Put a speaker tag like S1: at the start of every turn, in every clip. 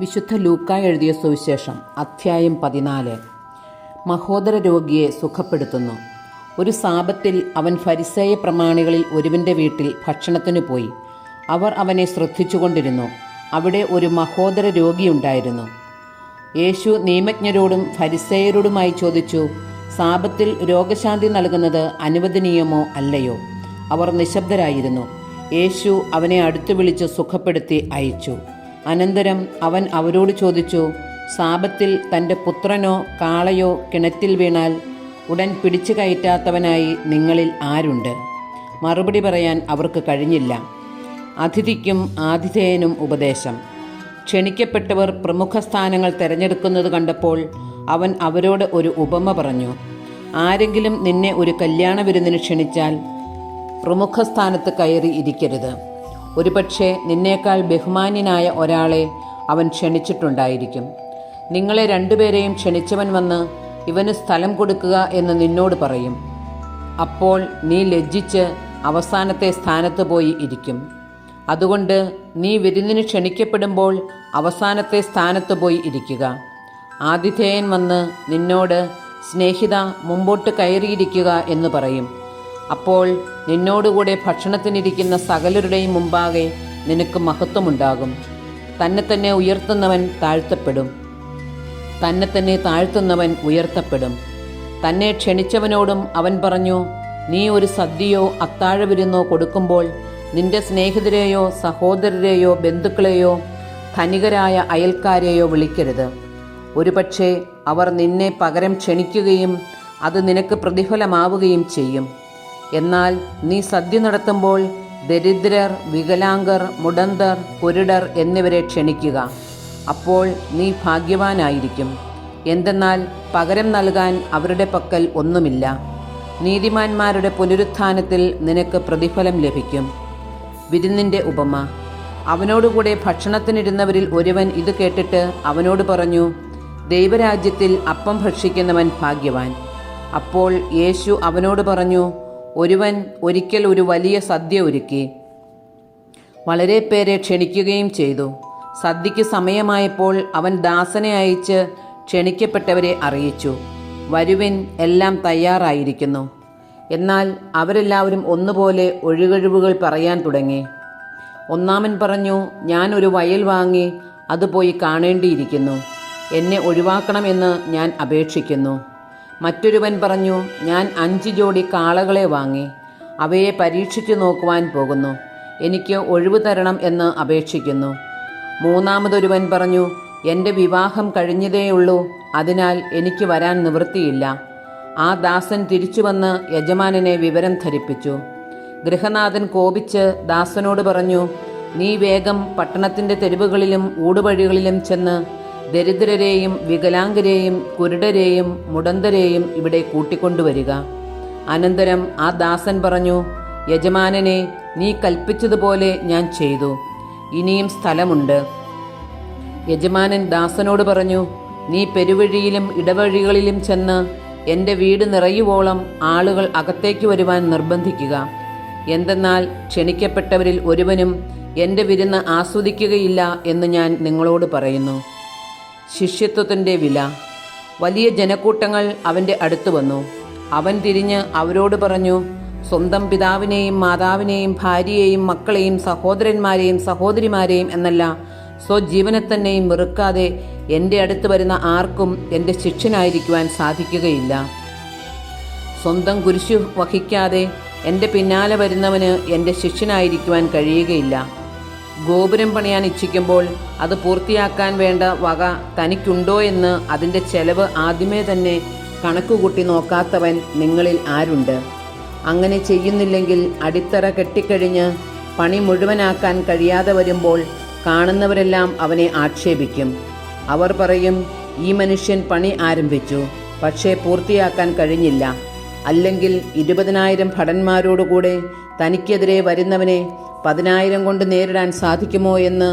S1: വിശുദ്ധ ലൂക്കാ എഴുതിയ സുവിശേഷം അധ്യായം 14. മഹോദര രോഗിയെ സുഖപ്പെടുത്തുന്നു. ഒരു സാബത്തിൽ അവൻ ഫരിസേയ പ്രമാണികളിൽ ഒരുവൻ്റെ വീട്ടിൽ ഭക്ഷണത്തിനു പോയി. അവർ അവനെ ശ്രദ്ധിച്ചുകൊണ്ടിരുന്നു. അവിടെ ഒരു മഹോദര രോഗിയുണ്ടായിരുന്നു. യേശു നിയമജ്ഞരോടും ഫരിസേയരോടുമായി ചോദിച്ചു, സാബത്തിൽ രോഗശാന്തി നൽകുന്നത് അനുവദനീയമോ അല്ലയോ? അവർ നിശബ്ദരായിരുന്നു. യേശു അവനെ അടുത്തു വിളിച്ച് സുഖപ്പെടുത്തി അയച്ചു. അനന്തരം അവൻ അവരോട് ചോദിച്ചു, സാബത്തിൽ തൻ്റെ പുത്രനോ കാളയോ കിണറ്റിൽ വീണാൽ ഉടൻ പിടിച്ചു കയറ്റാത്തവനായി നിങ്ങളിൽ ആരുണ്ട്? മറുപടി പറയാൻ അവർക്ക് കഴിഞ്ഞില്ല. അതിഥിക്കും ആതിഥേയനും ഉപദേശം. ക്ഷണിക്കപ്പെട്ടവർ പ്രമുഖ സ്ഥാനങ്ങൾ തിരഞ്ഞെടുക്കുന്നത് കണ്ടപ്പോൾ അവൻ അവരോട് ഒരു ഉപമ പറഞ്ഞു. ആരെങ്കിലും നിന്നെ ഒരു കല്യാണ വിരുന്നിന് ക്ഷണിച്ചാൽ പ്രമുഖ സ്ഥാനത്ത് കയറി ഇരിക്കരുത്. ഒരുപക്ഷെ നിന്നേക്കാൾ ബഹുമാന്യനായ ഒരാളെ അവൻ ക്ഷണിച്ചിട്ടുണ്ടായിരിക്കും. നിങ്ങളെ രണ്ടുപേരെയും ക്ഷണിച്ചവൻ വന്ന് ഇവന് സ്ഥലം കൊടുക്കുക എന്ന് നിന്നോട് പറയും. അപ്പോൾ നീ ലജ്ജിച്ച് അവസാനത്തെ സ്ഥാനത്ത് പോയി ഇരിക്കും. അതുകൊണ്ട് നീ വിരുന്നിന് ക്ഷണിക്കപ്പെടുമ്പോൾ അവസാനത്തെ സ്ഥാനത്ത് പോയി ഇരിക്കുക. ആതിഥേയൻ വന്ന് നിന്നോട്, സ്നേഹിത, മുമ്പോട്ട് കയറിയിരിക്കുക എന്ന് പറയും. അപ്പോൾ നിന്നോടുകൂടെ ഭക്ഷണത്തിനിരിക്കുന്ന സകലരുടെയും മുമ്പാകെ നിനക്ക് മഹത്വമുണ്ടാകും. തന്നെ ഉയർത്തുന്നവൻ താഴ്ത്തപ്പെടും, തന്നെ താഴ്ത്തുന്നവൻ ഉയർത്തപ്പെടും. തന്നെ ക്ഷണിച്ചവനോടും അവൻ പറഞ്ഞു, നീ ഒരു സദ്യയോ അത്താഴ വിരുന്നോ കൊടുക്കുമ്പോൾ നിന്റെ സ്നേഹിതരെയോ സഹോദരരെയോ ബന്ധുക്കളെയോ ധനികരായ അയൽക്കാരെയോ വിളിക്കരുത്. ഒരുപക്ഷെ അവർ നിന്നെ പകരം ക്ഷണിക്കുകയും അത് നിനക്ക് പ്രതിഫലമാവുകയും ചെയ്യും. എന്നാൽ നീ സദ്യ നടത്തുമ്പോൾ ദരിദ്രർ, വികലാംഗർ, മുടന്തർ, കുരുടർ എന്നിവരെ ക്ഷണിക്കുക. അപ്പോൾ നീ ഭാഗ്യവാനായിരിക്കും. എന്തെന്നാൽ പകരം നൽകാൻ അവരുടെ പക്കൽ ഒന്നുമില്ല. നീതിമാന്മാരുടെ പുനരുത്ഥാനത്തിൽ നിനക്ക് പ്രതിഫലം ലഭിക്കും. വിരുന്നിൻ്റെ ഉപമ. അവനോടുകൂടെ ഭക്ഷണത്തിനിരുന്നവരിൽ ഒരുവൻ ഇത് കേട്ടിട്ട് അവനോട് പറഞ്ഞു, ദൈവരാജ്യത്തിൽ അപ്പം ഭക്ഷിക്കുന്നവൻ ഭാഗ്യവാൻ. അപ്പോൾ യേശു അവനോട് പറഞ്ഞു, ഒരുവൻ ഒരിക്കൽ ഒരു വലിയ സദ്യ ഒരുക്കി വളരെ പേരെ ക്ഷണിക്കുകയും ചെയ്തു. സദ്യയ്ക്ക് സമയമായപ്പോൾ അവൻ ദാസനെ അയച്ച് ക്ഷണിക്കപ്പെട്ടവരെ അറിയിച്ചു, വരുവിൻ, എല്ലാം തയ്യാറായിരിക്കുന്നു. എന്നാൽ അവരെല്ലാവരും ഒന്നുപോലെ ഒഴികഴിവുകൾ പറയാൻ തുടങ്ങി. ഒന്നാമൻ പറഞ്ഞു, ഞാൻ ഒരു വയൽ വാങ്ങി അത് പോയി കാണേണ്ടിയിരിക്കുന്നു. എന്നെ ഒഴിവാക്കണമെന്ന് ഞാൻ അപേക്ഷിക്കുന്നു. മറ്റൊരുവൻ പറഞ്ഞു, ഞാൻ 5 ജോഡി കാളകളെ വാങ്ങി അവയെ പരീക്ഷിച്ചു നോക്കുവാൻ പോകുന്നു. എനിക്ക് ഒഴിവ് തരണം എന്ന് അപേക്ഷിക്കുന്നു. മൂന്നാമതൊരുവൻ പറഞ്ഞു, എൻ്റെ വിവാഹം കഴിഞ്ഞതേയുള്ളൂ, അതിനാൽ എനിക്ക് വരാൻ നിവൃത്തിയില്ല. ആ ദാസൻ തിരിച്ചു വന്ന് യജമാനനെ വിവരം ധരിപ്പിച്ചു. ഗൃഹനാഥൻ കോപിച്ച് ദാസനോട് പറഞ്ഞു, നീ വേഗം പട്ടണത്തിൻ്റെ തെരുവുകളിലും ഊടുവഴികളിലും ചെന്ന് ദരിദ്രരെയും വികലാംഗരെയും കുരുടരെയും മുടന്തരെയും ഇവിടെ കൂട്ടിക്കൊണ്ടുവരിക. അനന്തരം ആ ദാസൻ പറഞ്ഞു, യജമാനനെ, നീ കൽപ്പിച്ചതുപോലെ ഞാൻ ചെയ്തു. ഇനിയും സ്ഥലമുണ്ട്. യജമാനൻ ദാസനോട് പറഞ്ഞു, നീ പെരുവഴിയിലും ഇടവഴികളിലും ചെന്ന് എൻ്റെ വീട് നിറയുവോളം ആളുകൾ അകത്തേക്ക് വരുവാൻ നിർബന്ധിക്കുക. എന്തെന്നാൽ ക്ഷണിക്കപ്പെട്ടവരിൽ ഒരുവനും എൻ്റെ വിരുന്ന് ആസ്വദിക്കുകയില്ല എന്ന് ഞാൻ നിങ്ങളോട് പറയുന്നു. ശിഷ്യത്വത്തിൻ്റെ വില. വലിയ ജനക്കൂട്ടങ്ങൾ അവൻ്റെ അടുത്ത് വന്നു. അവൻ തിരിഞ്ഞ് അവരോട് പറഞ്ഞു, സ്വന്തം പിതാവിനെയും മാതാവിനെയും ഭാര്യയെയും മക്കളെയും സഹോദരന്മാരെയും സഹോദരിമാരെയും എന്നല്ല, സ്വജീവനെ തന്നെയും വെറുക്കാതെ എൻ്റെ അടുത്ത് വരുന്ന ആർക്കും എൻ്റെ ശിഷ്യനായിരിക്കുവാൻ സാധിക്കുകയില്ല. സ്വന്തം കുരിശു വഹിക്കാതെ എൻ്റെ പിന്നാലെ വരുന്നവന് എൻ്റെ ശിഷ്യനായിരിക്കുവാൻ കഴിയുകയില്ല. ഗോപുരം പണിയാൻ ഇച്ഛിക്കുമ്പോൾ അത് പൂർത്തിയാക്കാൻ വേണ്ട വക തനിക്കുണ്ടോ എന്ന് അതിൻ്റെ ചെലവ് ആദ്യമേ തന്നെ കണക്കുകൂട്ടി നോക്കാത്തവൻ നിങ്ങളിൽ ആരുണ്ട്? അങ്ങനെ ചെയ്യുന്നില്ലെങ്കിൽ അടിത്തറ കെട്ടിക്കഴിഞ്ഞ് പണി മുഴുവനാക്കാൻ കഴിയാതെ വരുമ്പോൾ കാണുന്നവരെല്ലാം അവനെ ആക്ഷേപിക്കും. അവർ പറയും, ഈ മനുഷ്യൻ പണി ആരംഭിച്ചു, പക്ഷേ പൂർത്തിയാക്കാൻ കഴിഞ്ഞില്ല. അല്ലെങ്കിൽ 20,000 ഭടന്മാരോടുകൂടെ തനിക്കെതിരെ വരുന്നവനെ 10,000 കൊണ്ട് നേരിടാൻ സാധിക്കുമോ എന്ന്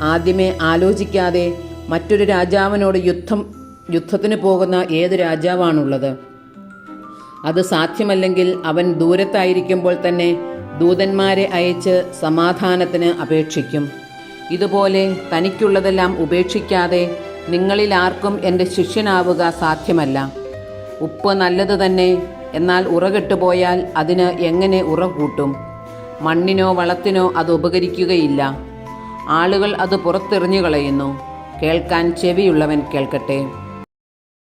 S1: ആദ്യമേ ആലോചിക്കാതെ മറ്റൊരു രാജാവിനോട് യുദ്ധത്തിന് പോകുന്ന ഏത് രാജാവാണുള്ളത്? അത് സാധ്യമല്ലെങ്കിൽ അവൻ ദൂരത്തായിരിക്കുമ്പോൾ തന്നെ ദൂതന്മാരെ അയച്ച് സമാധാനത്തിന് അപേക്ഷിക്കും. ഇതുപോലെ തനിക്കുള്ളതെല്ലാം ഉപേക്ഷിക്കാതെ നിങ്ങളിൽ ആർക്കും എൻ്റെ ശിഷ്യനാവുക സാധ്യമല്ല. ഉപ്പ് നല്ലത് തന്നെ, എന്നാൽ ഉറകെട്ടുപോയാൽ അതിന് എങ്ങനെ ഉറ കൂട്ടും? മണ്ണിനോ വളത്തിനോ അത് ഉപകരിക്കുകയില്ല. ആളുകൾ അത് പുറത്തെറിഞ്ഞു കളയുന്നു. കേൾക്കാൻ ചെവിയുള്ളവൻ കേൾക്കട്ടെ.